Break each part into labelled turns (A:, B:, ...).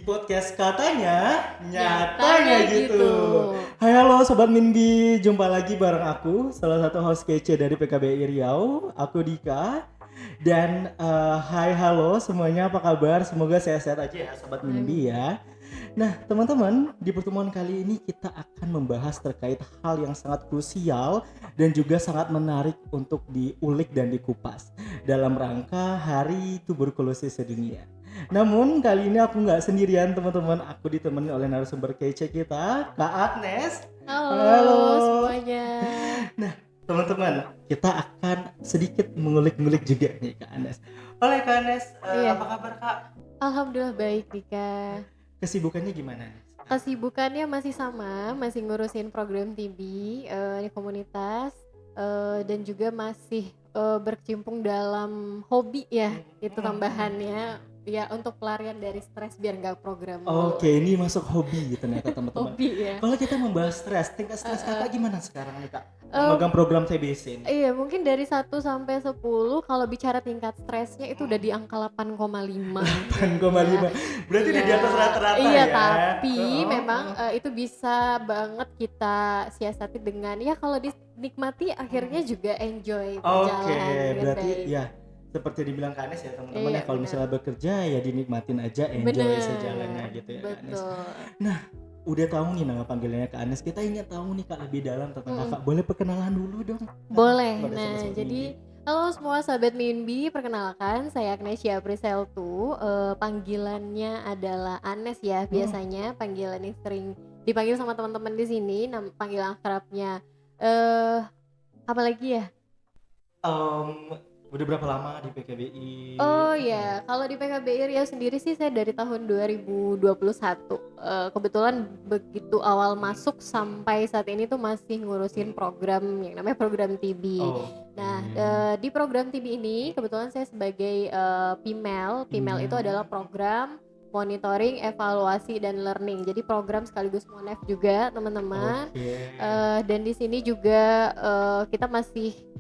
A: podcast katanya
B: Nyatanya
A: nyatanya gitu.
B: gitu.
A: Hai halo Sobat Minbi, jumpa lagi bareng aku, salah satu host kece dari PKBI Riau, aku Dika. Dan hai halo semuanya, apa kabar? Semoga sehat-sehat aja ya Sobat Minbi ya. Nah teman-teman, di pertemuan kali ini kita akan membahas terkait hal yang sangat krusial dan juga sangat menarik untuk diulik dan dikupas dalam rangka Hari Tuberkulosis Sedunia. Namun kali ini aku nggak sendirian teman-teman, aku ditemani oleh narasumber kece kita, Kak Agnes.
B: Halo semuanya.
A: Nah teman-teman, kita akan sedikit mengulik-ngulik juga nih Kak Agnes. Oleh Kak Agnes,
B: Iya.
A: apa kabar Kak?
B: Alhamdulillah baik Dika.
A: Kesibukannya gimana nih?
B: Kesibukannya masih sama, masih ngurusin program TB di komunitas dan juga masih berkecimpung dalam hobi ya, itu tambahannya ya untuk pelarian dari stres biar nggak program mulu.
A: Oke, ini masuk hobi ternyata teman-teman.
B: Hobi ya.
A: Kalau kita membahas stres, tingkat stres kakak gimana sekarang nih kak?
B: Em,
A: Memegang program TBC ini.
B: Iya, mungkin dari 1 sampai 10 kalau bicara tingkat stresnya itu udah di angka 8,5
A: 8,5. Berarti udah di atas rata-rata
B: iya,
A: ya.
B: tapi
A: Oh,
B: memang itu bisa banget kita siasati dengan ya kalau dinikmati akhirnya juga enjoy berjalan
A: Oke,
B: dengan
A: berarti
B: baik.
A: ya seperti dibilang Kak Anes ya teman-teman
B: Iya,
A: ya, kalau
B: benar.
A: misalnya bekerja ya dinikmatin aja, enjoy
B: Bener,
A: sejalannya gitu ya Kak Anes.
B: betul.
A: Udah tahu nih nama panggilannya Kak Anes, kita ingin tahu nih Kak lebih dalam tentang
B: Mm-mm.
A: kakak. Boleh perkenalan dulu dong?
B: Boleh.
A: Kepada
B: Nah,
A: sobat-sobat
B: jadi
A: Mimpi.
B: halo semua sahabat Mimbi, perkenalkan saya Agnesia Priseltu. Panggilannya adalah Anes ya, biasanya panggilan yang sering dipanggil sama teman-teman di sini, panggilan akrabnya. Apa lagi ya?
A: Udah berapa lama di PKBI?
B: Oh ya, kalau di PKBI Riau sendiri sih saya dari tahun 2021. Kebetulan begitu awal masuk sampai saat ini tuh masih ngurusin program yang namanya program TB.
A: Oh,
B: Nah, di program TB ini kebetulan saya sebagai PIMEL. PIMEL itu adalah program monitoring, evaluasi dan learning. Jadi program sekaligus monef juga, teman-teman.
A: Oke.
B: Dan di sini juga kita masih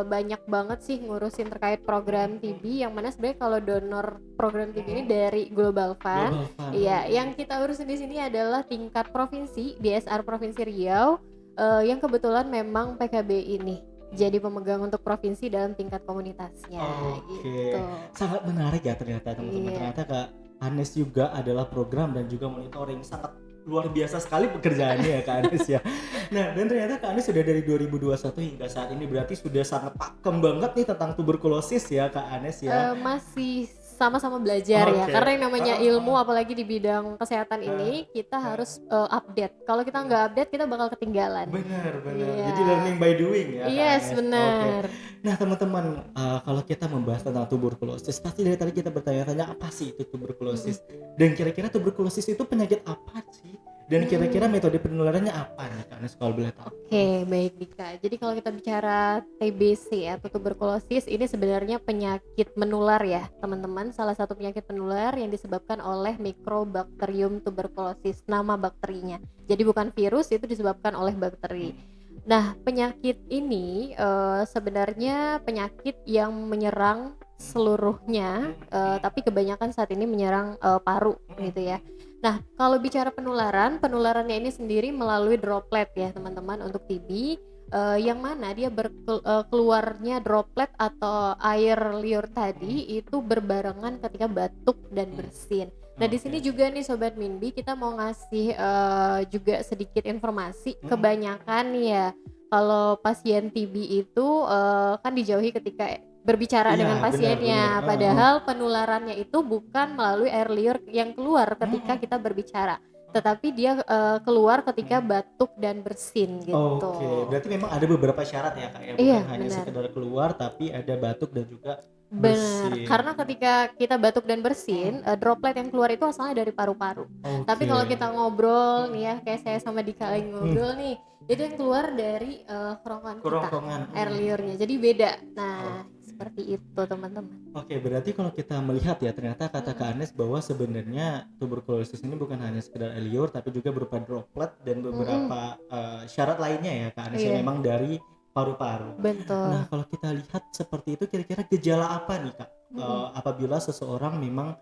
B: banyak banget sih ngurusin terkait program TB, yang mana sebenarnya kalau donor program TB ini dari Global Fund.
A: Global Fund.
B: Iya, yang kita urusin di sini adalah tingkat provinsi, DSR Provinsi Riau, yang kebetulan memang PKB ini jadi pemegang untuk provinsi dalam tingkat komunitasnya.
A: Oke.
B: Gitu.
A: Sangat menarik ya ternyata teman-teman.
B: Iya.
A: Ternyata Kak Anes juga adalah program dan juga monitoring, sangat luar biasa sekali pekerjaannya ya Kak Anes ya. Nah, dan ternyata Kak Anes sudah dari 2021 hingga saat ini berarti sudah sangat pakem banget nih tentang tuberkulosis ya Kak Anes ya.
B: Masih sama-sama belajar ya,
A: Oke.
B: karena yang namanya ilmu apalagi di bidang kesehatan ini kita harus update. Kalau kita nggak update kita bakal ketinggalan.
A: Benar.
B: Iya.
A: Jadi learning by doing ya Kak
B: Yes,
A: Anes.
B: benar.
A: Oke. Nah teman-teman, kalau kita membahas tentang tuberkulosis, pasti dari tadi kita bertanya-tanya apa sih itu tuberkulosis, dan kira-kira tuberkulosis itu penyakit apa sih, dan kira-kira metode penularannya apa nih Kak Anes kalau boleh tahu?
B: Oke, baik Dika. Jadi kalau kita bicara TBC atau tuberkulosis, ini sebenarnya penyakit menular ya teman-teman. Salah satu penyakit penular yang disebabkan oleh Mycobacterium tuberculosis, nama bakterinya. Jadi bukan virus, itu disebabkan oleh bakteri. Nah, penyakit ini sebenarnya penyakit yang menyerang seluruhnya, tapi kebanyakan saat ini menyerang paru gitu ya. Nah, kalau bicara penularannya ini sendiri melalui droplet ya teman-teman untuk TB, yang mana dia keluarnya droplet atau air liur tadi itu berbarengan ketika batuk dan bersin. Nah, di sini juga nih Sobat Minbi, kita mau ngasih juga sedikit informasi. Kebanyakan nih ya, kalau pasien TB itu kan dijauhi ketika berbicara
A: Iya,
B: dengan pasiennya.
A: benar.
B: Padahal penularannya itu bukan melalui air liur yang keluar ketika kita berbicara, tetapi dia keluar ketika batuk dan bersin gitu.
A: Oke, berarti memang ada beberapa syarat ya Kak ya, bukan
B: Iya,
A: hanya
B: benar.
A: sekedar keluar tapi ada batuk dan juga
B: Benar,
A: bersin.
B: karena ketika kita batuk dan bersin, droplet yang keluar itu asalnya dari paru-paru. Tapi
A: Oke.
B: kalau kita ngobrol nih ya, kayak saya sama Dika lagi ngobrol nih, itu yang keluar dari kerongkongan kita,
A: Kerongkongan.
B: air liurnya. Jadi beda. Nah, seperti itu teman-teman.
A: Oke, berarti kalau kita melihat ya ternyata kata Kak Anes bahwa sebenarnya tuberkulosis ini bukan hanya sekedar air liur tapi juga berupa droplet dan beberapa syarat lainnya ya Kak Anes yang
B: Iya.
A: memang dari paru-paru.
B: Betul.
A: Nah, kalau kita lihat seperti itu kira-kira gejala apa nih Kak apabila seseorang memang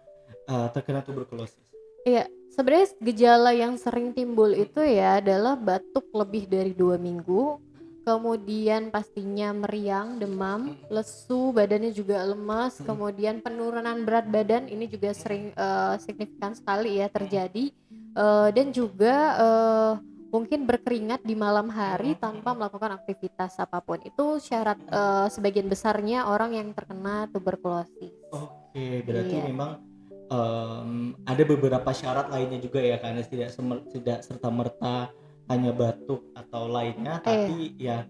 A: terkena tuberkulosis?
B: Iya, sebenarnya gejala yang sering timbul itu ya adalah batuk lebih dari 2 minggu, kemudian pastinya meriang, demam, lesu, badannya juga lemas, kemudian penurunan berat badan ini juga sering signifikan sekali ya terjadi, dan juga mungkin berkeringat di malam hari tanpa melakukan aktivitas apapun. Itu syarat sebagian besarnya orang yang terkena tuberkulosis.
A: Oke, berarti
B: Iya.
A: memang ada beberapa syarat lainnya juga ya karena tidak serta merta hanya batuk atau lainnya,
B: Eh,
A: tapi ya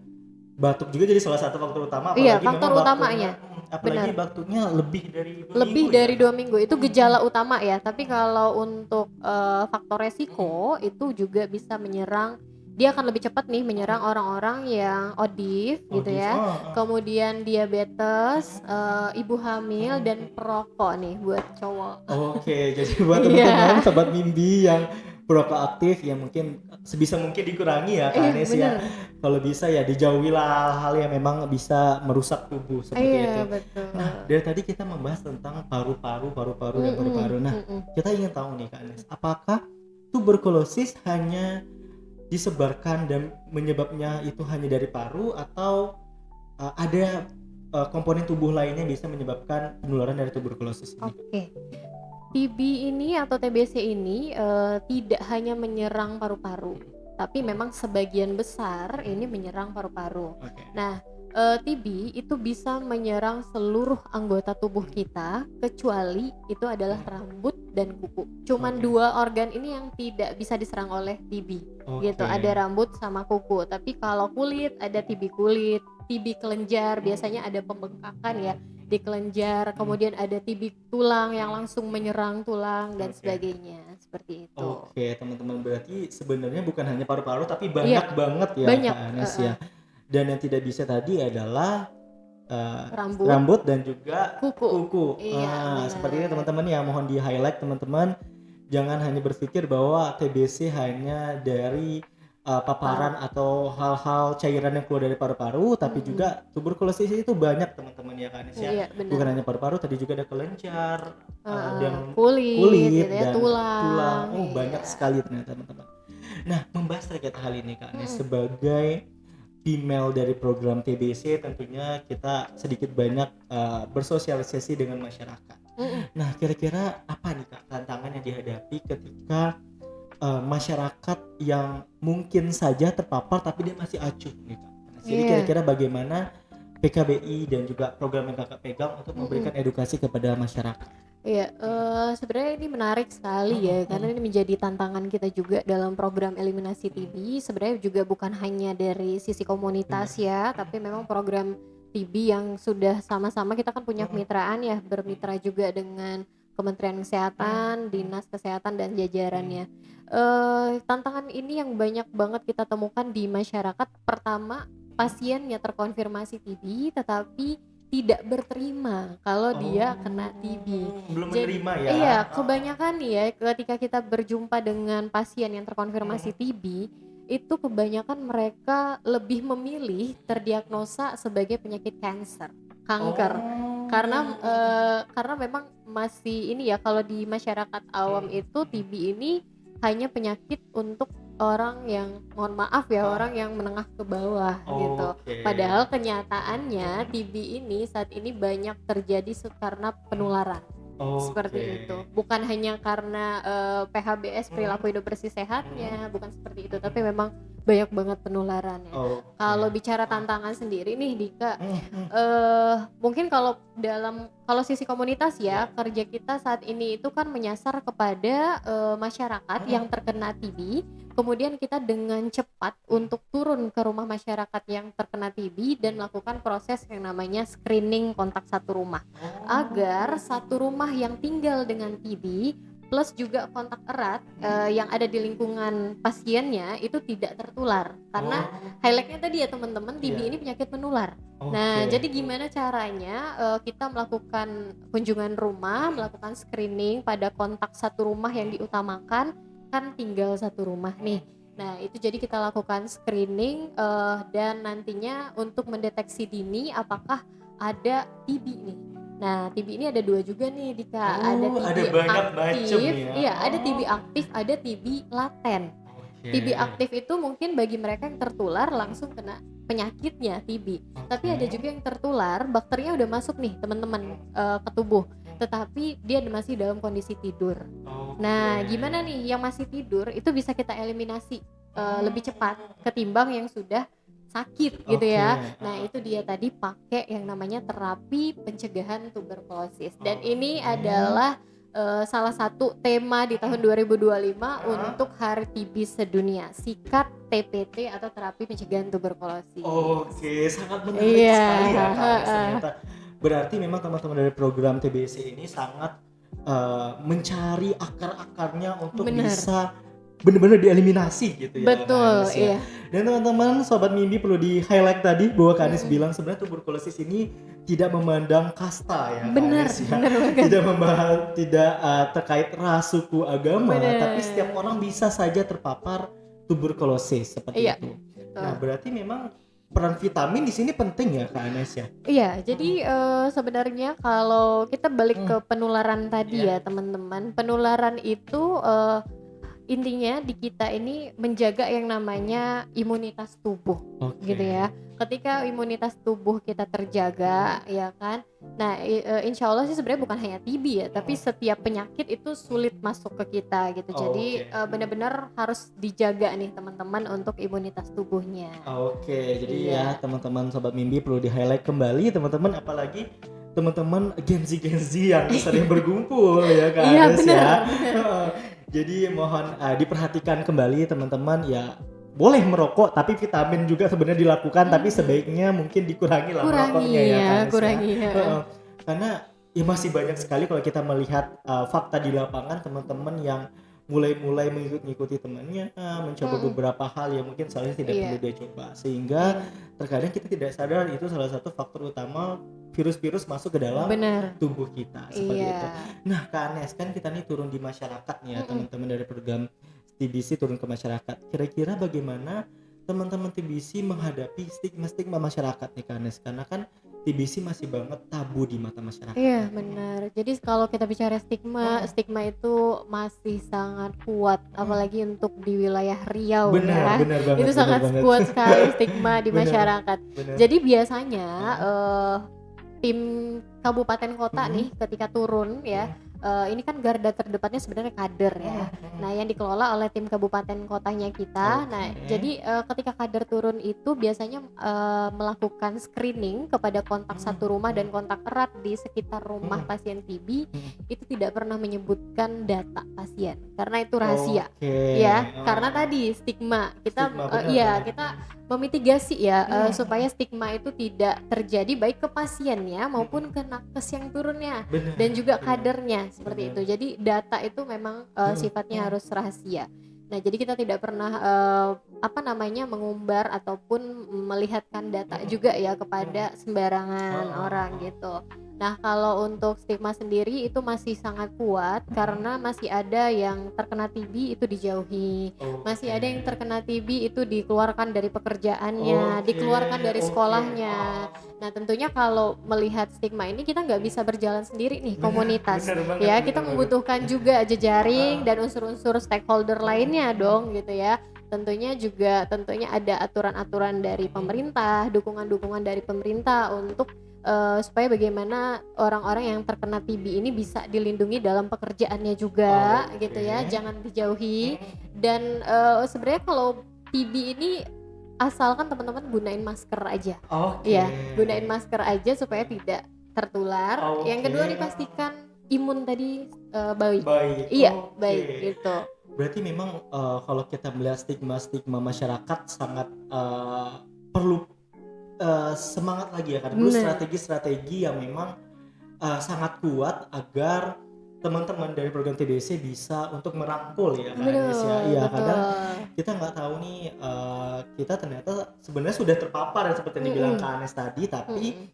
A: batuk juga jadi salah satu faktor utama,
B: iya,
A: apalagi
B: faktor
A: memang
B: utamanya.
A: apalagi
B: Benar.
A: batuknya lebih dari 2 minggu
B: Lebih
A: ya.
B: dari 2 minggu itu gejala utama ya. Tapi kalau untuk faktor resiko itu juga bisa menyerang, dia akan lebih cepat nih menyerang orang-orang yang ODIF gitu
A: Odif,
B: ya.
A: oh, oh.
B: Kemudian diabetes, ibu hamil dan perokok nih buat cowok.
A: Oke, jadi buat teman-teman
B: Iya.
A: sobat Mimbi yang proaktif yang mungkin sebisa mungkin dikurangi ya Kak
B: Iya,
A: Anes ya.
B: bener.
A: Kalau bisa ya dijauhilah hal-hal yang memang bisa merusak tubuh seperti itu.
B: Iya, betul.
A: Nah, dari tadi kita membahas tentang paru-paru dan paru-paru.
B: Mhm,
A: Nah,
B: mhm.
A: kita ingin tahu nih Kak Anes, apakah tuberkulosis hanya disebarkan dan menyebabnya itu hanya dari paru atau ada komponen tubuh lainnya yang bisa menyebabkan penularan dari tuberkulosis ini?
B: Oke. TB ini atau TBC ini tidak hanya menyerang paru-paru, tapi memang sebagian besar ini menyerang paru-paru.
A: Oke.
B: Nah, TB itu bisa menyerang seluruh anggota tubuh kita kecuali itu adalah rambut dan kuku. Cuman
A: Oke.
B: 2 organ ini yang tidak bisa diserang oleh TB gitu.
A: Oke.
B: Ada rambut sama kuku. Tapi kalau kulit ada TB kulit, TB kelenjar biasanya ada pembengkakan ya di kelenjar, kemudian ada TB tulang yang langsung menyerang tulang dan
A: Oke.
B: sebagainya, seperti itu.
A: Oke, teman-teman, berarti sebenarnya bukan hanya paru-paru tapi
B: Iya,
A: banyak banget ya
B: banyak,
A: Kak Anes ya. Dan yang tidak bisa tadi adalah
B: rambut,
A: rambut dan juga
B: kuku.
A: kuku.
B: Iya,
A: Seperti ini
B: benar.
A: teman-teman ya, mohon di-highlight teman-teman. Jangan hanya berpikir bahwa TBC hanya dari paparan
B: Paru.
A: atau hal-hal cairan yang keluar dari paru-paru, tapi
B: Mhm.
A: juga tuberkulosis itu banyak teman-teman ya Kak Anes ya.
B: Iya, benar.
A: Bukan hanya paru-paru, tadi juga ada kelenjar dan
B: Kulit
A: kulit
B: gitu ya,
A: dan
B: tulang.
A: tulang. Oh, banyak
B: Iya.
A: sekali ternyata teman-teman. Nah, membahas terkait hal ini Kak Anes
B: Mhm.
A: sebagai female dari program TBC, tentunya kita sedikit banyak bersosialisasi dengan masyarakat.
B: Mhm.
A: Nah, kira-kira apa nih Kak tantangan yang dihadapi ketika masyarakat yang mungkin saja terpapar tapi dia masih acuh nih Kak. Jadi
B: Iya.
A: kira-kira bagaimana PKBI dan juga program yang Kakak pegang untuk
B: Mhm.
A: memberikan edukasi kepada masyarakat?
B: Iya, sebenarnya ini menarik sekali ya, karena ini menjadi tantangan kita juga dalam program eliminasi TB. Sebenarnya juga bukan hanya dari sisi komunitas
A: Benar.
B: ya, tapi memang program TB yang sudah sama-sama kita kan punya kemitraan ya, bermitra juga dengan Kementerian Kesehatan, Dinas Kesehatan dan jajarannya. Tantangan ini yang banyak banget kita temukan di masyarakat. Pertama, pasiennya terkonfirmasi TB, tetapi tidak berterima kalau dia kena TB.
A: Belum
B: Jadi
A: menerima ya.
B: iya, kebanyakan nih ya ketika kita berjumpa dengan pasien yang terkonfirmasi TB, itu kebanyakan mereka lebih memilih terdiagnosa sebagai penyakit kanker. Karena memang masih ini ya, kalau di masyarakat awam itu TB ini hanya penyakit untuk orang yang, mohon maaf ya, orang yang menengah ke bawah gitu.
A: Oke.
B: Padahal kenyataannya TB ini saat ini banyak terjadi karena penularan. Seperti itu.
A: Oke.
B: Bukan hanya karena PHBS, perilaku hidup bersih sehatnya, bukan seperti itu, tapi memang banyak banget penularannya. Kalau
A: Oke.
B: bicara tantangan sendiri nih Dika,
A: Mhm.
B: mungkin kalau sisi komunitas ya, kerja kita saat ini itu kan menyasar kepada masyarakat yang terkena TB. Kemudian kita dengan cepat untuk turun ke rumah masyarakat yang terkena TB dan melakukan proses yang namanya screening kontak satu rumah, agar satu rumah yang tinggal dengan TB plus juga kontak erat yang ada di lingkungan pasiennya itu tidak tertular. Karena highlightnya tadi ya teman-teman, TB
A: Iya.
B: ini penyakit menular. Nah,
A: Oke.
B: jadi gimana caranya kita melakukan kunjungan rumah, melakukan screening pada kontak satu rumah yang diutamakan, kan tinggal satu rumah nih. Nah, itu jadi kita lakukan screening dan nantinya untuk mendeteksi dini apakah ada TB nih. Nah, TB ini ada dua juga nih, Dika. Ada
A: Oh,
B: TB
A: ada banyak macam
B: aktif,
A: ya.
B: iya, ada TB
A: Oh.
B: aktif, ada TB laten.
A: Oke.
B: TB aktif itu mungkin bagi mereka yang tertular langsung kena penyakitnya TB. Tapi ada juga yang tertular, bakterinya udah masuk nih teman-teman ke tubuh, tetapi dia masih dalam kondisi tidur. Nah, gimana nih yang masih tidur itu bisa kita eliminasi lebih cepat ketimbang yang sudah sakit gitu ya. Nah, itu dia tadi pakai yang namanya terapi pencegahan tuberkulosis. Dan ini adalah salah satu tema di tahun 2025 untuk Hari TB Sedunia, sikat TPT atau terapi pencegahan tuberkulosis.
A: Oke, sangat menarik sekali ya Kak Anes, ternyata. Berarti memang teman-teman dari program TBC ini sangat mencari akar-akarnya untuk bisa benar-benar dieliminasi gitu ya.
B: Betul,
A: Kak Anes, ya. Dan teman-teman Sobat Mimpi perlu di-highlight tadi bahwa Kak Anes bilang sebenarnya tuberkulosis ini tidak memandang kasta ya.
B: Benar,
A: Kak Anes, ya.
B: benar banget.
A: Tidak terkait ras, suku, agama, tapi setiap orang bisa saja terpapar tuberkulosis seperti itu. Nah, berarti memang peran vitamin di sini penting ya Kak Anes ya.
B: Iya, jadi sebenarnya kalau kita balik ke penularan tadi ya teman-teman, penularan itu intinya di kita ini menjaga yang namanya imunitas tubuh, gitu ya. Ketika imunitas tubuh kita terjaga, ya kan. Nah, insya Allah sih sebenarnya bukan hanya TB ya, tapi setiap penyakit itu sulit masuk ke kita gitu. Jadi benar-benar harus dijaga nih teman-teman untuk imunitas tubuhnya.
A: Jadi ya teman-teman Sobat Mimpi perlu di-highlight kembali teman-teman, apalagi teman-teman Gen Z yang sering berkumpul ya Kak Anes ya. Jadi mohon diperhatikan kembali teman-teman ya. Boleh merokok tapi vitamin juga sebenarnya dilakukan, tapi sebaiknya mungkin dikurangi lah merokoknya ya Kak Anes ya. Karena ya masih banyak sekali kalau kita melihat fakta di lapangan teman-teman yang mulai mengikuti temannya, mencoba beberapa hal yang mungkin seharusnya tidak perlu dia coba, sehingga terkadang kita tidak sadar itu salah satu faktor utama virus-virus masuk ke dalam tubuh kita seperti itu. Nah Kak Anes, kan kita nih turun di masyarakat nih ya, teman-teman dari program TBC turun ke masyarakat. Kira-kira bagaimana teman-teman TBC menghadapi stigma masyarakat nih Kak Anes? Karena kan TBC masih banget tabu di mata masyarakat.
B: Iya benar. Jadi kalau kita bicara stigma itu masih sangat kuat, apalagi untuk di wilayah Riau ya.
A: Benar banget.
B: Itu sangat kuat sekali stigma di masyarakat. Jadi biasanya tim kabupaten kota nih ketika turun ya, ini kan garda terdepannya sebenarnya kader ya. Nah, yang dikelola oleh tim kabupaten kotanya kita. Nah, jadi ketika kader turun itu biasanya melakukan screening kepada kontak satu rumah dan kontak erat di sekitar rumah pasien TB. Itu tidak pernah menyebutkan data pasien karena itu rahasia. Ya, karena tadi stigma kita kita memitigasi ya supaya stigma itu tidak terjadi baik ke pasiennya maupun ke nakes yang turunnya dan juga kadernya seperti itu. Jadi data itu memang sifatnya harus rahasia. Nah, jadi kita tidak pernah mengumbar ataupun melihatkan data juga ya kepada sembarangan orang gitu. Nah, kalau untuk stigma sendiri itu masih sangat kuat karena masih ada yang terkena TB itu dijauhi. Masih ada yang terkena TB itu dikeluarkan dari pekerjaannya, dikeluarkan dari sekolahnya. Nah, tentunya kalau melihat stigma ini kita nggak bisa berjalan sendiri nih komunitas. Ya, kita membutuhkan juga jejaring dan unsur-unsur stakeholder lainnya dong gitu ya. Tentunya ada aturan-aturan dari pemerintah, dukungan-dukungan dari pemerintah untuk supaya bagaimana orang-orang yang terkena TB ini bisa dilindungi dalam pekerjaannya juga gitu ya, jangan dijauhi. Dan sebenarnya kalau TB ini asalkan teman-teman gunain masker aja. Ya, gunain masker aja supaya tidak tertular. Yang kedua dipastikan imun tadi baik. Baik gitu.
A: Berarti memang kalau kita melihat stigma masyarakat sangat perlu semangat lagi ya, karena perlu strategi-strategi yang memang sangat kuat agar teman-teman dari program TBC bisa untuk merangkul ya Kak Anes ya. Iya, kadang kita nggak tahu nih kita ternyata sebenarnya sudah terpapar seperti yang dibilang Kak Anes tadi, tapi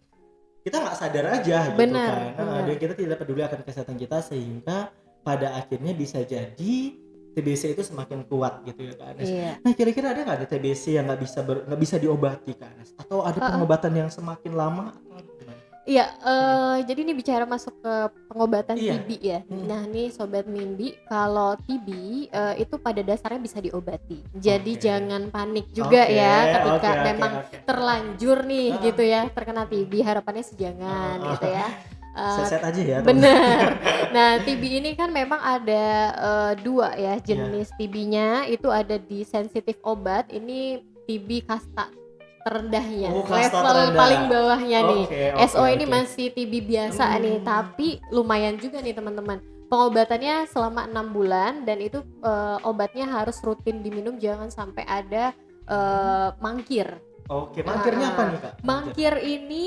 A: kita nggak sadar aja gitu kan. Dan kita tidak peduli akan kesehatan kita, sehingga pada akhirnya bisa jadi TBC itu semakin kuat gitu ya Kak Anes. Nah, kira-kira ada nggak ada TBC yang nggak bisa diobati Kak Anes? Atau ada pengobatan yang semakin lama?
B: Iya, jadi ini bicara masuk ke pengobatan
A: Iya.
B: TB ya. Nah nih Sobat Mimbi, kalau TB, itu pada dasarnya bisa diobati. Jadi
A: Oke.
B: jangan panik juga
A: Oke,
B: ya
A: oke,
B: ketika
A: oke,
B: memang
A: oke.
B: terlanjur nih
A: Heeh,
B: gitu ya terkena TB, harapannya sih
A: heeh,
B: jangan gitu
A: heeh.
B: ya. Eee,
A: Set-set aja ya, teman.
B: Bener. Nah TB ini kan memang ada, 2 ya
A: Iya.
B: jenis TB-nya, itu ada di sensitif obat, ini TB kasta terendahnya,
A: Oh, kasta
B: level paling
A: terendah.
B: bawahnya nih.
A: Oke, oke,
B: SO ini
A: oke.
B: masih TB biasa nih,
A: Mmm.
B: tapi lumayan juga nih teman-teman. Pengobatannya selama 6 bulan dan itu obatnya harus rutin diminum, jangan sampai ada
A: Mhm.
B: mangkir.
A: Oke, mangkirnya apa
B: Heeh.
A: nih, Kak? Mangkir?
B: Mangkir ini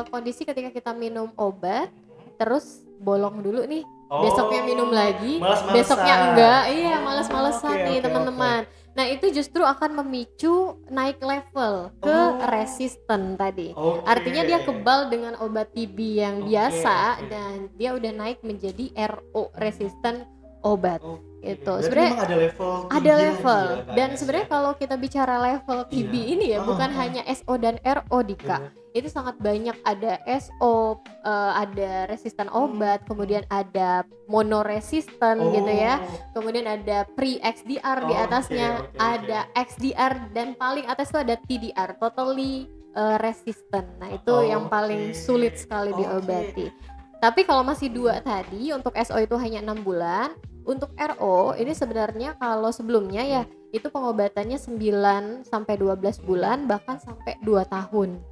B: kondisi ketika kita minum obat
A: Mhm.
B: terus bolong dulu nih, besoknya minum
A: Oh,
B: lagi, besoknya
A: males-malesan.
B: enggak, iya
A: Oh, oke,
B: males-malesan nih
A: oke, oke.
B: teman-teman. Nah itu justru akan memicu naik level ke
A: Oh,
B: resisten tadi.
A: oke.
B: Artinya dia kebal dengan obat TB yang
A: Oke,
B: biasa
A: oke.
B: dan dia udah naik menjadi RO, resisten obat
A: Oke.
B: gitu.
A: Berarti
B: Sebenarnya
A: memang ada level
B: ada
A: tinggi lagi
B: level
A: ya, Kak
B: dan
A: Nes ya?
B: sebenarnya kalau kita bicara level TB
A: Iya.
B: ini ya
A: Heeh,
B: bukan
A: heeh.
B: hanya SO dan RO Dika.
A: Bener.
B: Itu sangat banyak, ada SO, ada resisten
A: Mmm,
B: obat, kemudian ada monoresisten gitu ya.
A: oh,
B: Kemudian ada pre-XDR di
A: oke,
B: atasnya,
A: oke, oke.
B: ada XDR dan paling atas itu ada TDR, totally resistant. Nah, itu yang
A: Oke,
B: paling sulit sekali
A: oke.
B: diobati. Tapi kalau masih
A: Mhm,
B: 2 tadi, untuk SO itu hanya 6 bulan, untuk RO ini sebenarnya kalau sebelumnya ya,
A: mhm,
B: itu pengobatannya 9 sampai 12
A: mhm.
B: bulan, bahkan sampai 2 tahun.
A: Oh,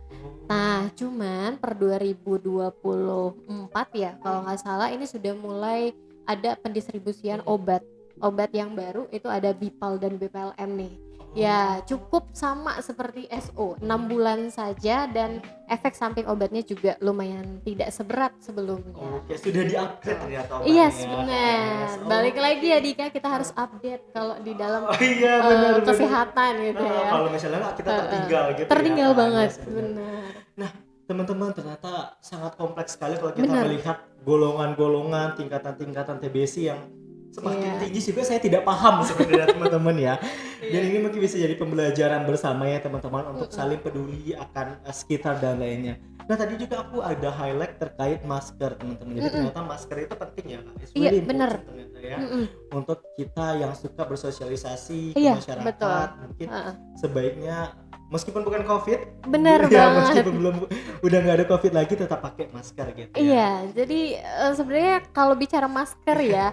B: Nah, cuman per 2024 ya, kalau nggak salah ini sudah mulai ada pendistribusian
A: mhm.
B: obat. Obat yang baru itu ada Bipal dan BPLM nih. Ya,
A: Oh,
B: cukup sama seperti SO, 6 bulan saja dan efek samping obatnya juga lumayan tidak seberat sebelumnya.
A: oke, sudah di-upgrade
B: Gitu.
A: ternyata
B: Iya,
A: obatnya ya, Kak Anes.
B: benar. Balik lagi
A: Oke.
B: ya Dika, kita harus
A: Heeh.
B: update kalau di dalam
A: Oh, iya, bener, bener.
B: kesehatan gitu
A: Heeh,
B: ya.
A: kalau misalnya nggak, kita
B: Heeh.
A: tertinggal gitu ya,
B: Tertinggal
A: Kak
B: banget,
A: Anes, bener.
B: benar.
A: Nah, teman-teman, ternyata sangat kompleks sekali kalau kita
B: Benar.
A: melihat golongan-golongan, tingkatan-tingkatan TBC yang semakin
B: Iya.
A: tinggi juga saya tidak paham sebenarnya, teman-teman ya. Dan
B: Iya.
A: ini mungkin bisa jadi pembelajaran bersama ya teman-teman untuk
B: Mhm.
A: saling peduli akan sekitar dan lainnya. Nah, tadi juga aku ada highlight terkait masker, teman-teman. Jadi
B: Mhm.
A: ternyata masker itu penting ya, Kak. It's
B: Iya,
A: really
B: benar.
A: important ternyata ya.
B: Mhm.
A: Untuk kita yang suka bersosialisasi ke
B: Iya, betul.
A: masyarakat, mungkin
B: Heeh.
A: sebaiknya meskipun bukan COVID,
B: Benar
A: ya
B: banget.
A: meskipun belum udah nggak ada COVID lagi, tetap pakai masker gitu ya.
B: Iya, jadi, sebenarnya kalau bicara masker ya,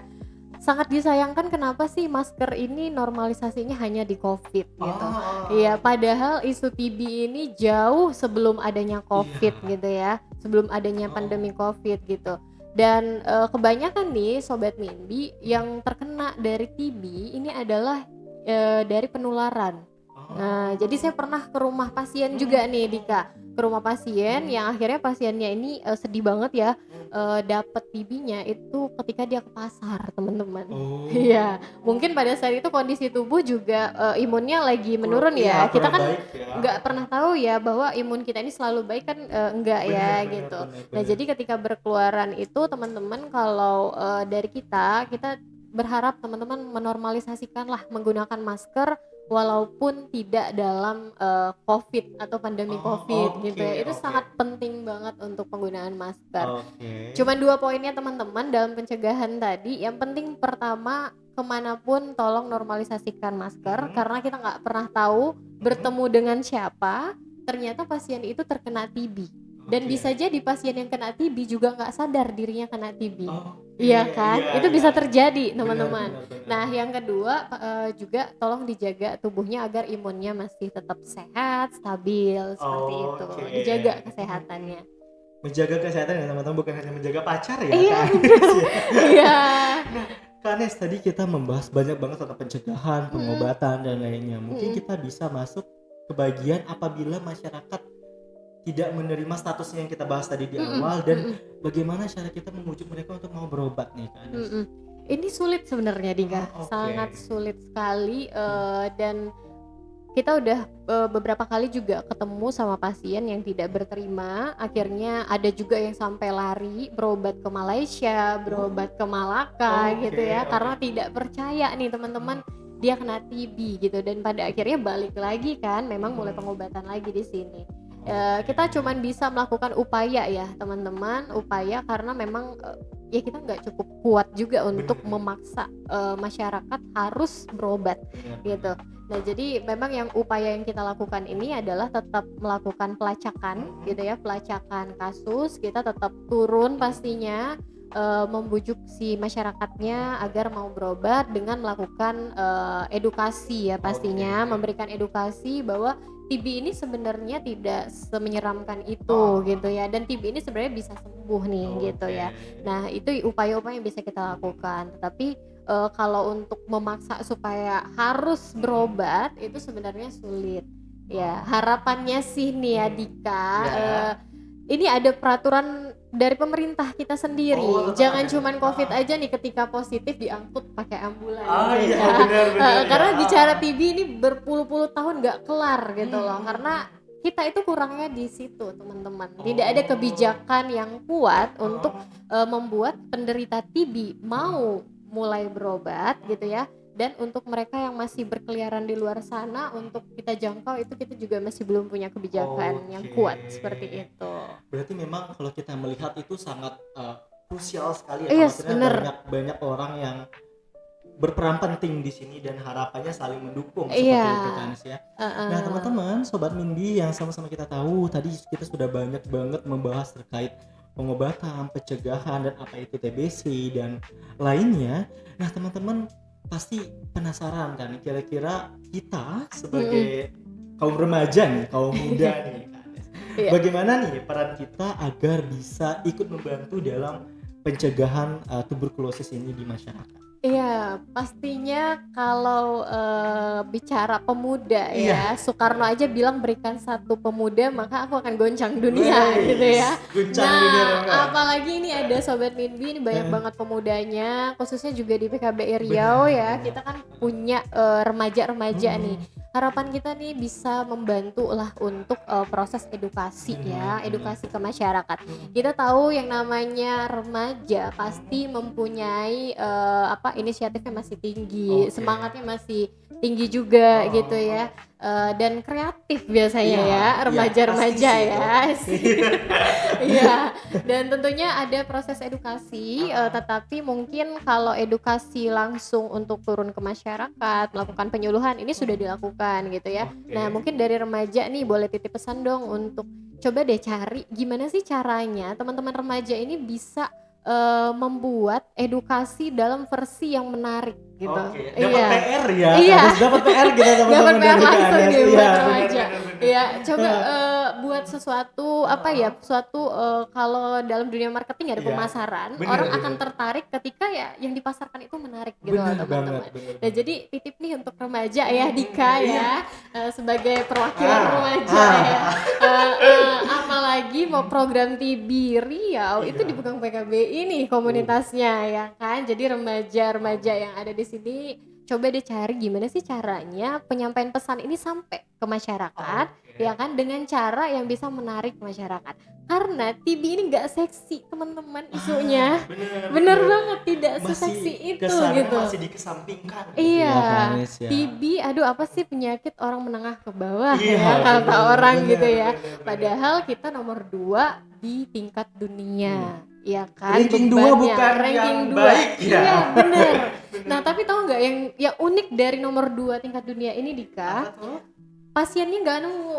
B: sangat disayangkan kenapa sih masker ini normalisasinya hanya di Covid gitu. Iya,
A: Oh,
B: padahal isu TB ini jauh sebelum adanya Covid
A: iya.
B: gitu ya, sebelum adanya
A: Oh,
B: pandemi Covid gitu. Dan, kebanyakan nih Sobat Mimbi yang terkena dari TB ini adalah, dari penularan. Nah, jadi saya
A: oh.
B: pernah ke rumah pasien
A: Mhm,
B: juga nih
A: mhm,
B: Dika, ke rumah pasien
A: mhm,
B: yang akhirnya pasiennya ini, sedih banget ya,
A: mhm.
B: dapet TB-nya itu ketika dia ke pasar teman-teman. Iya,
A: Oh,
B: mungkin pada saat itu kondisi tubuh juga, imunnya lagi menurun
A: iya,
B: ya, kita
A: kurang
B: kan
A: baik ya.
B: nggak pernah tahu ya bahwa imun kita ini selalu baik kan, enggak
A: Bener,
B: ya
A: bener,
B: gitu.
A: bener,
B: Nah
A: bener.
B: jadi ketika berkeluaran itu teman-teman kalau, dari kita berharap teman-teman menormalisasikanlah menggunakan masker walaupun tidak dalam, Covid atau pandemi
A: Oh,
B: Covid gitu
A: oke,
B: ya, itu
A: oke.
B: sangat penting banget untuk penggunaan masker.
A: Oke.
B: Cuman 2 poinnya teman-teman dalam pencegahan tadi, yang penting pertama, kemanapun tolong normalisasikan masker,
A: Mhm,
B: karena kita nggak pernah tahu
A: mhm.
B: bertemu dengan siapa, ternyata pasien itu terkena TB. Dan
A: Oke.
B: bisa jadi pasien yang kena TB juga nggak sadar dirinya kena TB.
A: Oke,
B: Iya kan?
A: iya,
B: Itu
A: iya.
B: bisa terjadi
A: Benar,
B: teman-teman.
A: benar, benar.
B: Nah yang kedua, juga tolong dijaga tubuhnya agar imunnya masih tetap sehat, stabil, seperti itu.
A: Oke.
B: Dijaga
A: Mhm, mhm.
B: kesehatannya.
A: Menjaga kesehatan ya teman-teman, bukan hanya menjaga pacar ya,
B: Iya
A: Kak
B: bener.
A: Anes ya.
B: Iya.
A: Nah, Kak Anes, tadi kita membahas banyak banget tentang pencegahan,
B: Mhm,
A: pengobatan dan lainnya. Mungkin
B: mhm,
A: kita bisa masuk ke bagian apabila masyarakat tidak menerima statusnya yang kita bahas tadi di
B: mhm,
A: awal, dan
B: mhm,
A: bagaimana cara kita membujuk mereka untuk mau berobat nih, Kak Anes?
B: mhm. Ini sulit sebenarnya Dika,
A: Oh, oke.
B: sangat sulit sekali,
A: Mhm.
B: dan kita udah, beberapa kali juga ketemu sama pasien yang tidak berterima, akhirnya ada juga yang sampai lari berobat ke Malaysia,
A: Oh,
B: berobat ke Malaka gitu
A: oke,
B: ya,
A: oke.
B: karena tidak percaya nih teman-teman dia kena TB gitu dan pada akhirnya balik lagi kan memang mulai
A: Mhm.
B: pengobatan lagi di sini. Kita cuman bisa melakukan upaya ya teman-teman, upaya karena memang ya kita nggak cukup kuat juga untuk
A: Bener.
B: memaksa masyarakat harus berobat
A: Bener.
B: gitu. Nah jadi memang yang upaya yang kita lakukan ini adalah tetap melakukan pelacakan gitu ya, pelacakan kasus, kita tetap turun pastinya membujuk si masyarakatnya agar mau berobat dengan melakukan edukasi ya pastinya,
A: Oke.
B: memberikan edukasi bahwa TB ini sebenarnya tidak semenyeramkan itu
A: Oh.
B: gitu ya, dan TB ini sebenarnya bisa sembuh nih gitu ya. Nah itu upaya-upaya yang bisa kita lakukan, tetapi kalau untuk memaksa supaya harus berobat itu sebenarnya sulit ya. Harapannya sih nih ya Dika,
A: Ya.
B: ini ada peraturan dari pemerintah kita sendiri.
A: Oh, tetap
B: Jangan
A: ada.
B: cuman COVID aja nih ketika positif diangkut pakai ambulan
A: Ah
B: gitu
A: iya
B: ya.
A: benar
B: Karena
A: ya.
B: bicara TB ini berpuluh-puluh tahun nggak kelar gitu loh.
A: Hmm.
B: Karena kita itu kurangnya di situ teman-teman. Tidak ada kebijakan yang kuat untuk membuat penderita TB mau mulai berobat gitu ya. Dan untuk mereka yang masih berkeliaran di luar sana untuk kita jangkau itu kita juga masih belum punya kebijakan yang kuat seperti itu.
A: Berarti memang kalau kita melihat itu sangat krusial sekali ya,
B: Yes,
A: khawatirnya
B: bener.
A: banyak orang yang berperan penting di sini dan harapannya saling mendukung
B: Iya.
A: seperti itu kan ya. Nah teman-teman, Sobat Minbi yang sama-sama kita tahu tadi kita sudah banyak banget membahas terkait pengobatan, pencegahan dan apa itu TBC dan lainnya. Nah teman-teman pasti penasaran kan kira-kira kita sebagai kaum remaja nih, kaum muda nih kan,
B: Iya.
A: bagaimana nih peran kita agar bisa ikut membantu dalam pencegahan tuberkulosis ini di masyarakat?
B: Iya, pastinya kalau bicara pemuda
A: Iya.
B: ya, Soekarno aja bilang berikan satu pemuda maka aku akan goncang dunia gitu ya.
A: Guncang
B: Nah,
A: dunia remaja.
B: apalagi ini ada Sobat Minbi ini banyak banget pemudanya, khususnya juga di PKBI Riau ya. Kita kan punya remaja-remaja nih. Harapan kita nih bisa membantu lah untuk proses edukasi ya, edukasi ke masyarakat. Kita tahu yang namanya remaja pasti mempunyai inisiatifnya masih tinggi, semangatnya masih tinggi juga gitu ya. Dan kreatif biasanya ya remaja-remaja ya. Iya. Dan tentunya ada proses edukasi, tetapi mungkin kalau edukasi langsung untuk turun ke masyarakat, melakukan penyuluhan ini sudah dilakukan gitu ya. Nah, mungkin dari remaja nih boleh titip pesan dong untuk coba deh cari gimana sih caranya teman-teman remaja ini bisa membuat edukasi dalam versi yang menarik gitu.
A: Dapat
B: Iya.
A: PR ya.
B: Iya.
A: Harus dapat PR kita
B: Dapat
A: teman-teman
B: PR
A: dari
B: langsung
A: KNS.
B: nih buat
A: Iya,
B: remaja.
A: benar.
B: Ya, coba buat sesuatu suatu kalau dalam dunia marketing ada
A: Iya,
B: pemasaran,
A: bener,
B: orang
A: bener.
B: akan tertarik ketika ya yang dipasarkan itu menarik gitu loh
A: Bener
B: teman-teman.
A: banget, bener
B: Nah, jadi titip nih untuk remaja ya Dika ya, sebagai perwakilan
A: Ah,
B: remaja
A: ah.
B: ya. Apalagi mau program TB Riau itu
A: Iya.
B: dipegang PKBI nih komunitasnya ya kan. Jadi remaja-remaja yang ada di sini coba deh cari gimana sih caranya penyampaian pesan ini sampai ke masyarakat ya kan, dengan cara yang bisa menarik masyarakat. Karena TB ini nggak seksi teman-teman isunya. Bener banget, tidak seseksi itu gitu.
A: Masih dikesampingkan gitu
B: Iya,
A: ya, Kanis, ya.
B: TB aduh apa sih penyakit orang menengah ke bawah
A: Iya,
B: ya kata
A: bener,
B: orang
A: bener,
B: gitu ya.
A: bener.
B: Padahal kita nomor 2 di tingkat dunia. Ya kan,
A: Ranking 2
B: bebannya.
A: bukan
B: Ranking
A: yang
B: 2.
A: baik ya.
B: Iya, bener. Nah, tapi tahu nggak yang unik dari nomor 2 tingkat dunia ini Dika?
A: Apa tuh?
B: Pasiennya nggak nemu,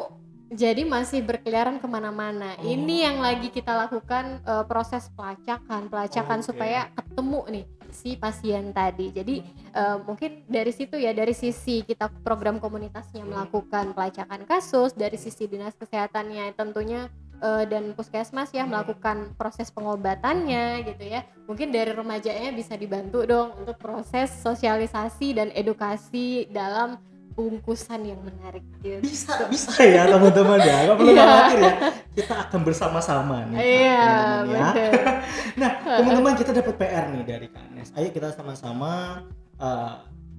B: jadi masih berkeliaran kemana-mana. Ini yang lagi kita lakukan proses pelacakan supaya ketemu nih si pasien tadi. Jadi mungkin dari situ ya, dari sisi kita program komunitasnya melakukan pelacakan kasus, dari sisi dinas kesehatannya tentunya dan puskesmas ya melakukan proses pengobatannya gitu ya. Mungkin dari remajanya bisa dibantu dong untuk proses sosialisasi dan edukasi dalam bungkusan yang menarik gitu.
A: Bisa ya teman-teman ya, nggak perlu khawatir ya, kita akan bersama-sama nih
B: Iya,
A: teman-teman ya.
B: bener.
A: Nah teman-teman, kita dapat PR nih dari KNS. Ayo kita sama-sama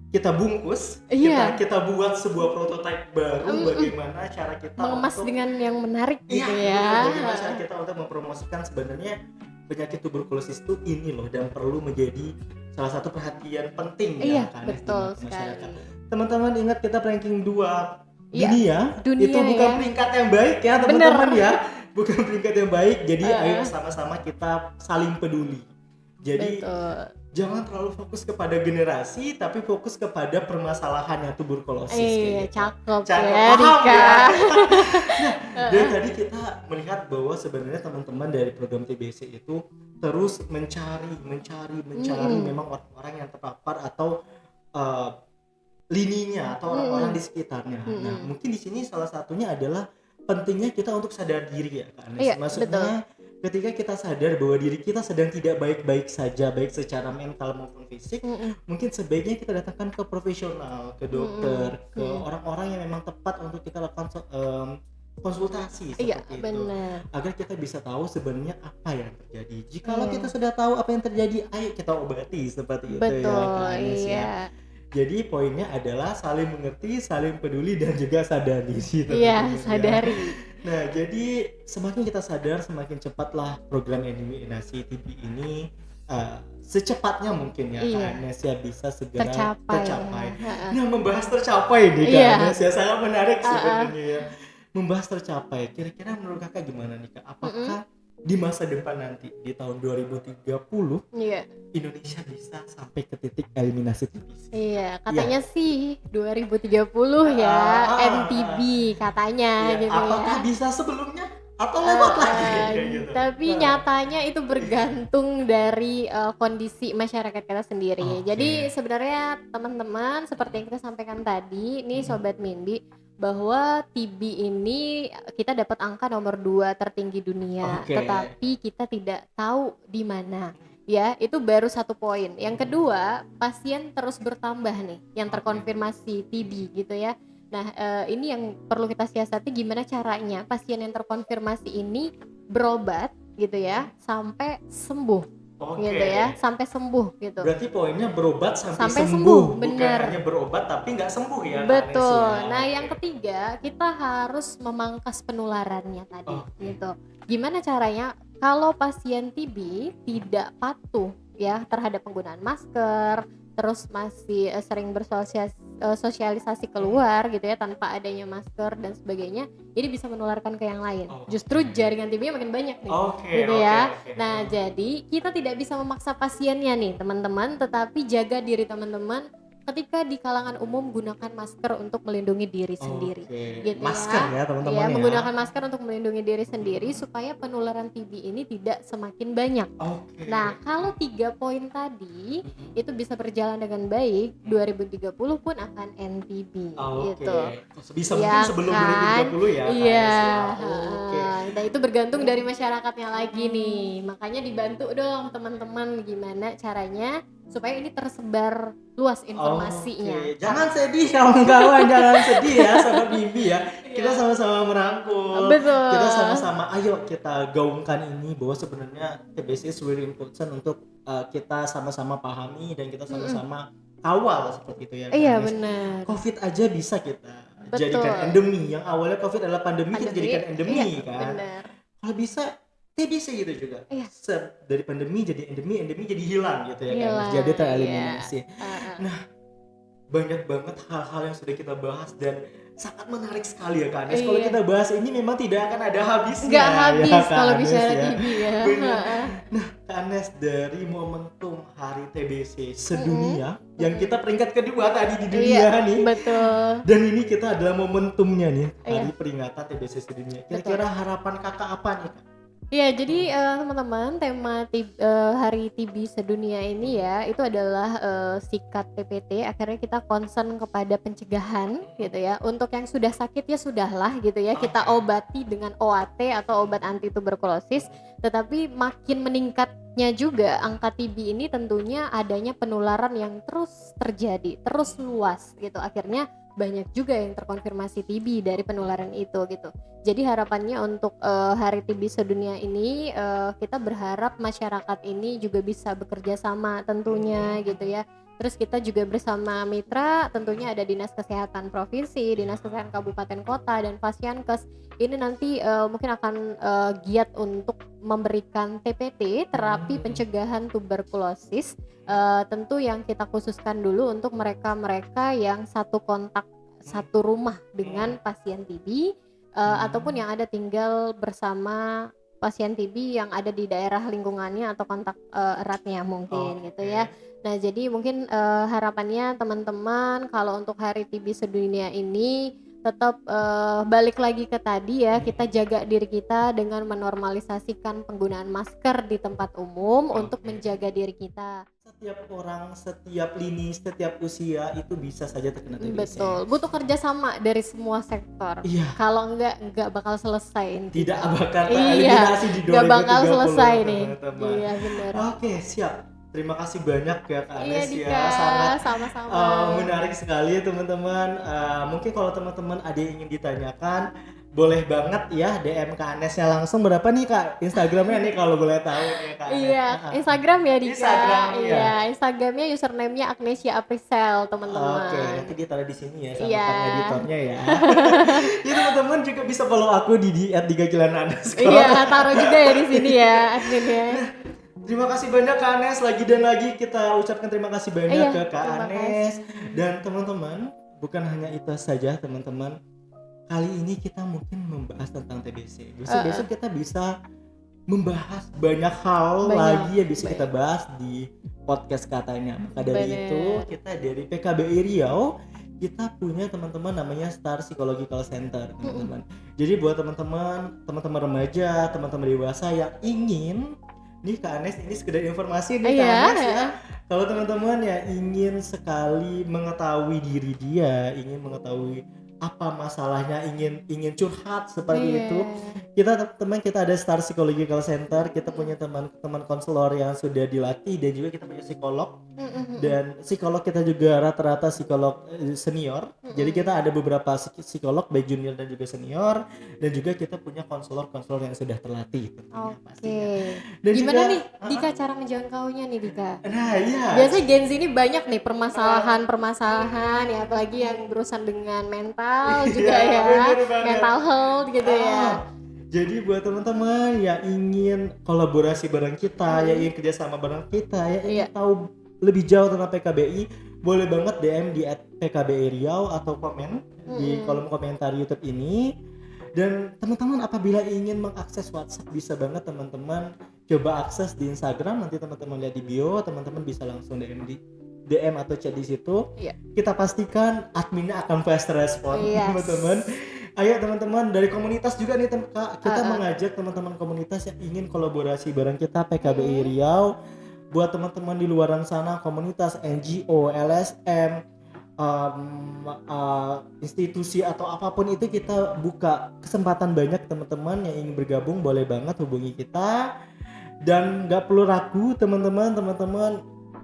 A: kita bungkus,
B: Iya.
A: kita buat sebuah prototipe baru bagaimana cara kita
B: Mengemas
A: untuk
B: dengan yang menarik gitu
A: iya,
B: ya.
A: bagaimana cara kita untuk mempromosikan sebenarnya penyakit tuberkulosis itu ini loh, dan perlu menjadi salah satu perhatian penting
B: Iya,
A: ya kan
B: betul
A: di masyarakat.
B: sekali.
A: Teman-teman ingat kita ranking 2
B: Iya,
A: dunia itu
B: dunia
A: bukan
B: ya.
A: peringkat yang baik ya
B: Bener.
A: teman-teman ya, bukan peringkat yang baik. Jadi ayo
B: Heeh,
A: sama-sama kita saling peduli. Jadi
B: betul.
A: jangan terlalu fokus kepada generasi, tapi fokus kepada permasalahan yang tuberkulosis
B: Iya,
A: kayak gitu.
B: cakep
A: Cakep,
B: ya
A: paham
B: Dika.
A: ya. Nah, dari
B: Heeh.
A: tadi kita melihat bahwa sebenarnya teman-teman dari program TBC itu terus mencari
B: Mm-mm.
A: memang orang-orang yang terpapar atau uh, lininya atau orang-orang
B: Mm-mm.
A: di sekitarnya. Nah,
B: Mm-mm.
A: mungkin di sini salah satunya adalah pentingnya kita untuk sadar diri ya, Kak Anes.
B: Iya, betul.
A: Maksudnya ketika kita sadar bahwa diri kita sedang tidak baik-baik saja, baik secara mental maupun fisik,
B: Mm-mm.
A: mungkin sebaiknya kita datangkan ke profesional, ke
B: Mm-mm.
A: dokter, ke
B: Mm-mm.
A: orang-orang yang memang tepat untuk kita lakukan konsultasi
B: Iya,
A: seperti itu,
B: benar.
A: agar kita bisa tahu sebenarnya apa yang terjadi. Jikalau
B: Iya,
A: kita sudah tahu apa yang terjadi, ayo kita obati seperti itu ya,
B: betul.
A: Kak Anes ya.
B: Iya,
A: Jadi poinnya adalah saling mengerti, saling peduli dan juga sadar diri
B: iya,
A: teman-teman ya.
B: sadari.
A: Nah, jadi semakin kita sadar, semakin cepatlah program eliminasi TB ini secepatnya mungkin ya Kak
B: Iya,
A: Agnes ya bisa segera
B: tercapai.
A: tercapai.
B: Heeh.
A: Nah, membahas tercapai nih Kak
B: Iya.
A: Agnes ya sangat menarik
B: Heeh.
A: sebenarnya ya. Membahas tercapai. Kira-kira menurut Kakak gimana nih Kak?
B: Mm-mm.
A: Apakah di masa depan nanti di tahun 2030
B: Iya.
A: Indonesia bisa sampai ke titik eliminasi TBC?
B: Iya,
A: Iya.
B: katanya sih 2030 ya, MTB katanya
A: Iya,
B: gitu
A: apakah
B: ya.
A: bisa sebelumnya atau lewat lagi kayak gitu?
B: Tapi nyatanya itu bergantung dari kondisi masyarakat kita sendiri.
A: Oke.
B: Jadi sebenarnya teman-teman seperti yang kita sampaikan tadi, nih Sobat Mindi, bahwa TB ini kita dapat angka nomor 2 tertinggi dunia,
A: Oke.
B: tetapi kita tidak tahu di mana. Ya, itu baru satu poin. Yang kedua, pasien terus bertambah nih yang
A: Oke.
B: terkonfirmasi TB gitu ya. Nah, ini yang perlu kita siasati gimana caranya pasien yang terkonfirmasi ini berobat gitu ya sampai sembuh
A: Oke.
B: gitu ya, sampai sembuh gitu.
A: Berarti poinnya berobat sampai,
B: Sampai
A: sembuh,
B: sembuh,
A: bukan
B: bener.
A: hanya berobat tapi nggak sembuh ya Kak Anes
B: Betul.
A: ya?
B: Nah,
A: Oke.
B: yang ketiga, kita harus memangkas penularannya tadi
A: Oke.
B: gitu. Gimana caranya? Kalau pasien TB tidak patuh ya terhadap penggunaan masker, terus masih sering bersosialisasi keluar gitu ya tanpa adanya masker dan sebagainya, jadi bisa menularkan ke yang lain.
A: Oke.
B: Justru jaringan TB-nya makin banyak nih.
A: Oke,
B: Gitu
A: oke,
B: ya.
A: oke.
B: Nah, jadi kita tidak bisa memaksa pasiennya nih, teman-teman, tetapi jaga diri teman-teman ketika di kalangan umum gunakan masker untuk melindungi diri sendiri.
A: Oke.
B: Gitu
A: Masker ya teman-teman
B: ya.
A: ya.
B: Menggunakan masker untuk melindungi diri sendiri supaya penularan TB ini tidak semakin banyak.
A: Oke.
B: Nah, kalau 3 poin tadi
A: Mhm.
B: itu bisa berjalan dengan baik, 2030 pun akan NTB
A: Oke.
B: gitu.
A: Bisa
B: Ya
A: mungkin sebelum
B: kan?
A: 2030 ya Kak
B: Iya.
A: Anes ya. Oke.
B: Dan itu bergantung dari masyarakatnya lagi nih. Makanya dibantu dong teman-teman gimana caranya supaya ini tersebar luas informasinya.
A: Oke, jangan sedih kawan-kawan, jangan sedih ya Sobat Bibi ya. Kita sama-sama merangkul.
B: Betul.
A: Kita sama-sama ayo kita gaungkan ini bahwa sebenarnya TBC is very important untuk kita sama-sama pahami dan kita sama-sama kawal seperti itu ya.
B: Iya,
A: Kak Anis.
B: benar.
A: Covid aja bisa kita
B: Betul.
A: jadikan endemi. Yang awalnya Covid adalah pandemi, kita jadikan endemi
B: Iya,
A: kan.
B: benar.
A: Kalau bisa TBC gitu juga.
B: Iya.
A: Dari pandemi jadi endemi, endemi jadi hilang gitu ya kan.
B: Hilang,
A: Jadi tereliminasi.
B: Heeh.
A: Banyak banget hal-hal yang sudah kita bahas dan sangat menarik sekali ya Kak Anes. Kalau
B: Iya.
A: kita bahas ini memang tidak akan ada habisnya.
B: Nggak habis
A: ya, Kak
B: kalau
A: Anes
B: bicara
A: ya.
B: TB ya.
A: Benar.
B: Heeh.
A: Nah, Kak Anes, dari momentum Hari TBC sedunia yang kita peringkat kedua tadi di dunia
B: Iya,
A: nih.
B: betul.
A: Dan ini kita adalah momentumnya nih,
B: Iya.
A: Hari peringatan TBC sedunia. Kira-kira harapan Kakak apa nih Kak?
B: Ya, jadi teman-teman, tema Hari TB sedunia ini ya, itu adalah sikat PPT. Akhirnya kita concern kepada pencegahan gitu ya. Untuk yang sudah sakit ya sudahlah gitu ya, kita obati dengan OAT atau obat anti tuberkulosis. Tetapi makin meningkatnya juga angka TB ini tentunya adanya penularan yang terus terjadi, terus luas gitu. Akhirnya banyak juga yang terkonfirmasi TB dari penularan itu gitu. Jadi harapannya untuk Hari TB sedunia ini kita berharap masyarakat ini juga bisa bekerja sama tentunya gitu ya. Terus kita juga bersama mitra, tentunya ada Dinas Kesehatan Provinsi, Dinas Kesehatan Kabupaten Kota, dan Fasyankes. Ini nanti mungkin akan giat untuk memberikan TPT, terapi pencegahan tuberkulosis. Tentu yang kita khususkan dulu untuk mereka-mereka yang satu kontak satu rumah dengan pasien TB ataupun yang ada tinggal bersama pasien TB yang ada di daerah lingkungannya atau kontak eratnya mungkin gitu ya. Nah, jadi mungkin harapannya teman-teman kalau untuk Hari TB Sedunia ini tetap balik lagi ke tadi ya, kita jaga diri kita dengan menormalisasikan penggunaan masker di tempat umum untuk menjaga diri kita.
A: Setiap orang, setiap lini, setiap usia itu bisa saja terkena TBC.
B: Betul, butuh kerjasama dari semua sektor.
A: Iya.
B: Kalau enggak bakal selesai ini.
A: Tidak bakal
B: Iya,
A: tereliminasi di 2030.
B: enggak bakal selesai nih.
A: teman-teman.
B: Iya benar.
A: Oke, siap. Terima kasih banyak ya Kak
B: Iya
A: Anes
B: Dika,
A: ya, sangat
B: sama-sama.
A: menarik sekali teman-teman. Mungkin kalau teman-teman ada yang ingin ditanyakan, boleh banget ya DM Kak Anesnya langsung. Berapa nih Kak Instagramnya nih kalau boleh tahu ya Kak Anes?
B: Iya, Instagram ya Dika.
A: Instagram, iya.
B: Iya, Instagramnya username-nya Agnesia Aprisel teman-teman.
A: Oke, nanti ditaruh di sini ya sama
B: Iya.
A: Kang editornya ya. Ya teman-teman juga bisa follow aku di @digagilananes.
B: Iya, taruh juga ya di sini ya adminnya.
A: Terima kasih banyak Kak Anes, lagi dan lagi kita ucapkan terima kasih banyak
B: Iya,
A: ke Kak
B: terima
A: Anes. Dan teman-teman, bukan hanya itu saja teman-teman. Kali ini kita mungkin membahas tentang TBC. Besok kita bisa membahas banyak hal lagi yang bisa kita bahas di podcast katanya. Maka dari itu kita dari PKBI Riau kita punya teman-teman namanya Star Psychological Center teman-teman. Jadi buat teman-teman remaja, teman-teman dewasa yang ingin nih Kak Anes, ini sekedar informasi nih Kak Anes ya. Kalau teman-teman ya ingin sekali mengetahui diri dia, ingin mengetahui apa masalahnya, ingin curhat seperti itu, kita ada Star Psychological Center. Kita punya teman-teman konselor yang sudah dilatih dan juga kita punya psikolog. Dan psikolog kita juga rata-rata psikolog senior. Jadi kita ada beberapa psikolog baik junior dan juga senior, dan juga kita punya konselor yang sudah terlatih.
B: Oke.
A: Dan
B: gimana
A: juga,
B: nih Dika cara menjangkaunya nih Dika?
A: Nah iya.
B: Biasanya Gen Z ini banyak nih permasalahan ya, apalagi yang berurusan dengan mental juga ya, mental health gitu ya.
A: Jadi buat teman-teman yang ingin kolaborasi bareng kita, yang ingin kerjasama bareng kita, yang ingin tahu lebih jauh tentang PKBI, boleh banget DM di @PKBI Riau atau komen di kolom komentar YouTube ini. Dan teman-teman apabila ingin mengakses WhatsApp bisa banget teman-teman coba akses di Instagram, nanti teman-teman lihat di bio, teman-teman bisa langsung DM atau chat di situ. Kita pastikan adminnya akan fast respon teman-teman. Ayo teman-teman dari komunitas juga nih kita mengajak teman-teman komunitas yang ingin kolaborasi bareng kita PKBI Riau. Buat teman-teman di luaran sana, komunitas NGO, LSM, institusi atau apapun itu, kita buka kesempatan banyak. Teman-teman yang ingin bergabung boleh banget hubungi kita. Dan nggak perlu ragu teman-teman,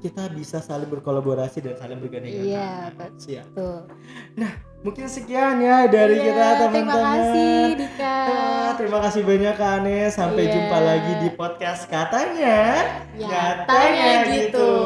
A: kita bisa saling berkolaborasi dan saling bergandengan.
B: Iya, betul.
A: Nah, mungkin sekian ya dari kita teman-teman.
B: Terima kasih Dika.
A: Terima kasih banyak Kak Anes. Sampai jumpa lagi di podcast katanya.
B: Nyatanya gitu.